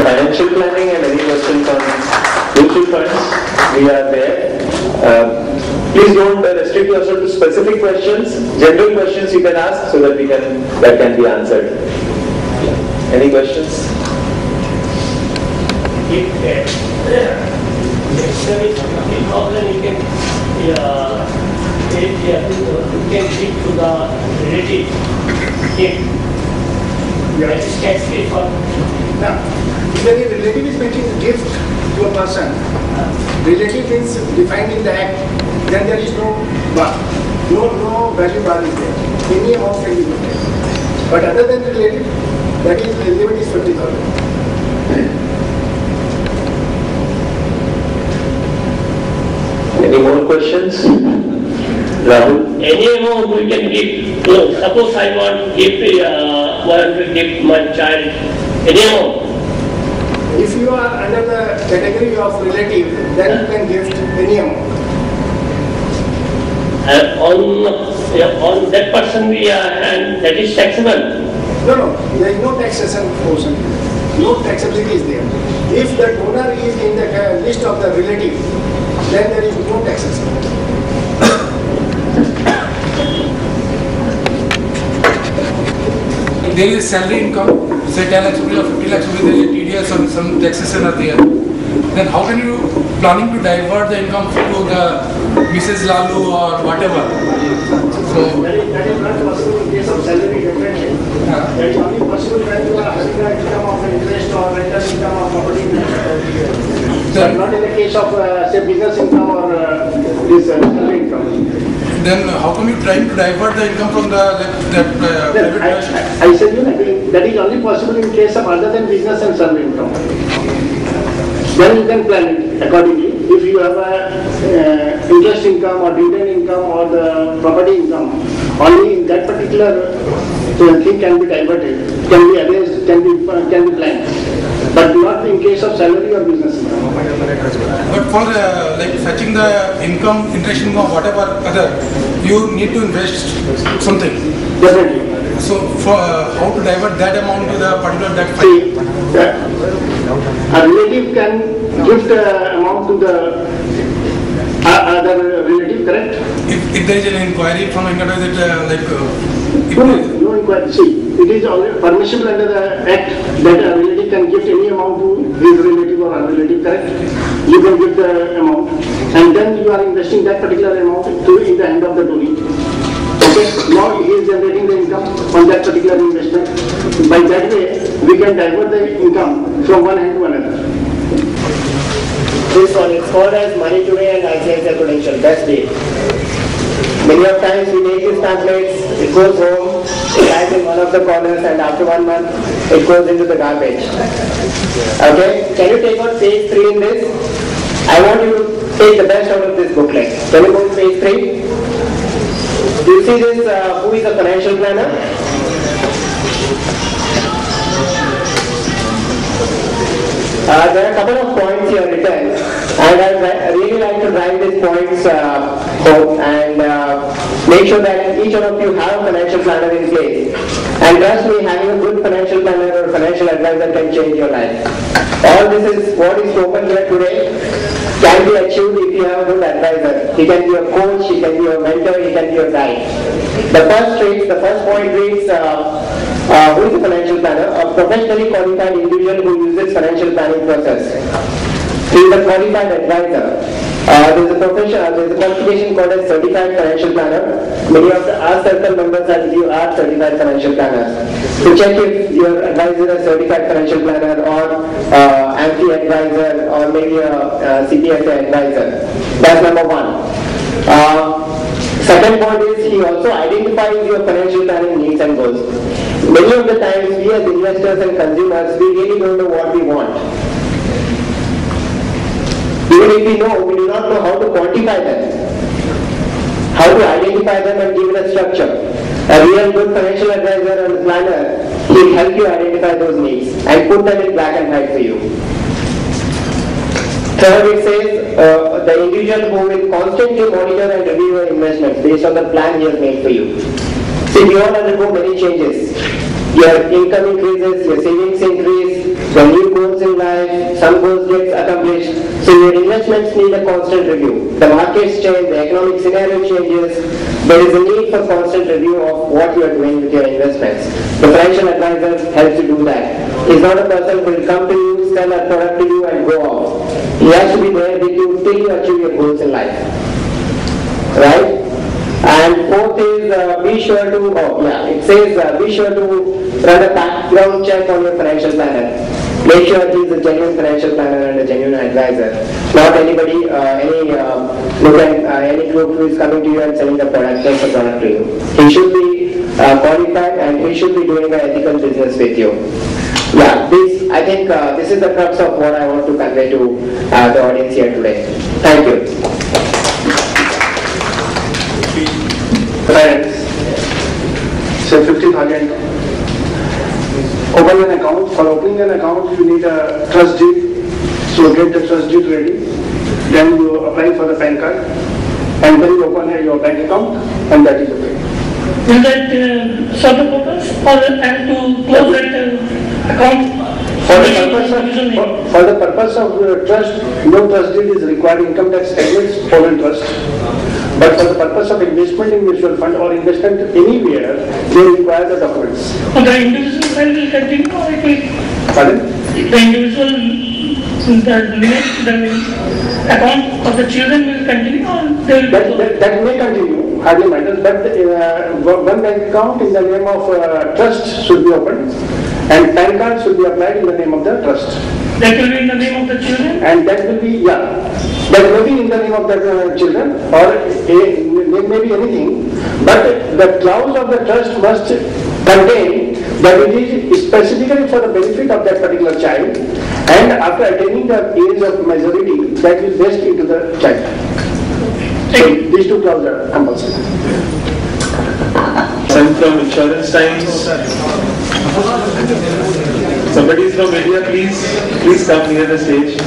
financial planning and any questions on mutual funds, we are there. Please don't restrict yourself to specific questions. General questions you can ask so that that can be answered. Any questions? If you can give to the relative. That is tax free for. Now, if any relative is making a gift to a person, relative is defined in the act, then there is no bar. No value bar is there. Any amount can be given. But other than relative, that is the limit is 50,000. Any more questions? Rahul? Any amount we can give. Suppose I want to give my child any amount. If you are under the category of relative, then you can gift any amount. On that person and that is taxable. No, there is no taxation portion. No taxability is there. If the donor is in the list of the relative, then there is no taxation. There is salary income, say 10 lakhs rupees or 50 lakhs rupees, there is TDS or some taxation are there. Then how can you planning to divert the income to the Mrs. Lalu or whatever? So that is not possible in case of salary definitely. That is only possible when you are having an income of interest or rental income or property income. But not in the case of say business income or this salary income. then how come you trying to divert the income from the private person? I said that is only possible in case of other than business and salary income. Then you can plan it accordingly. If you have a interest income or dividend income or the property income, only in that particular thing can be diverted, can be arranged, can be planned, but not in case of salary or business income. But for like fetching the income, interest income, whatever other, you need to invest something. Definitely. So for how to divert that amount to the particular that See, a relative can give the amount to the other relative, correct? If there is an inquiry from Venkat, is it No inquiry. See, it is already permissible under the act that a relative can give any amount to his relative or unrelative, correct? You can give the amount, and then you are investing that particular amount in the hand of the donee. Okay, now he is generating the income on that particular investment. By that way, we can divert the income from one hand to another. This one is called as Money Today and ICICI Prudential. Best deal. Many of times we make these pamphlets, it goes home, it lies in one of the corners, and after 1 month, it goes into the garbage. Okay, can you take out page 3 in this? I want you to take the best out of this booklet. Can you go to page 3? Do you see this, who is a financial planner? There are a couple of points here written, and I really like to drive these points home and make sure that each one of you have a financial planner in place. And trust me, having a good financial planner or financial advisor can change your life. All this is what is spoken here today can be achieved if you have a good advisor. He can be a coach, he can be a mentor, he can be a guide. The first point reads, who is a financial planner? A professionally qualified individual who uses financial planning process. He is a qualified advisor. There is a qualification called as certified financial planner. Many of our circle members are certified financial planners. To check if your advisor is a certified financial planner or AMFI advisor or maybe a CPFA advisor. That's number one. Second point is he also identifies your financial planning needs and goals. Many of the times we as investors and consumers, we really don't know what we want. Even if we know, we do not know how to quantify them, how to identify them and give it a structure. A real good financial advisor and planner will help you identify those needs and put them in black and white for you. Third, it says the individual who will constantly monitor and review your investments based on the plan he has made for you. See, we all undergo many changes. Your income increases, your savings increase, your new goals in life, some goals get accomplished. So your investments need a constant review. The markets change, the economic scenario changes. There is a need for constant review of what you are doing with your investments. The financial advisor helps you do that. He's not a person who will come to you, sell a product to you and go off. He has to be there with you till you achieve your goals in life. Right? And fourth is be sure to, it says be sure to run a background check on your financial planner. Make sure he is a genuine financial planner and a genuine advisor. Not anybody, any group who is coming to you and selling the product, sells the product to you. He should be qualified and he should be doing an ethical business with you. Yeah, I think this is the crux of what I want to convey to the audience here today. Thank you. Friends, say 50,000. Open an account. For opening an account, you need a trust deed. So get the trust deed ready. Then you apply for the PAN card, and then you open your bank account, and that is okay. Will that solve the purpose, or and to close that account? For the purpose of trust, no trust deed is required. Income tax admits foreign trust. But for the purpose of investment in mutual fund or investment anywhere, they require the documents. So the individual fund will continue, or it will? Pardon? The individual, the account of the children will continue, or they will? That may continue, hardly matters. But one bank account in the name of trust should be opened, and PAN card should be applied in the name of the trust. That will be in the name of the children? And that will be, that may be in the name of the children, or it may be anything, but the clause of the trust must contain that it is specifically for the benefit of that particular child, and after attaining the age of majority, that will vest into the child. So these two clauses are compulsory. I'm from Insurance Times. Somebody is from India, please come near the stage.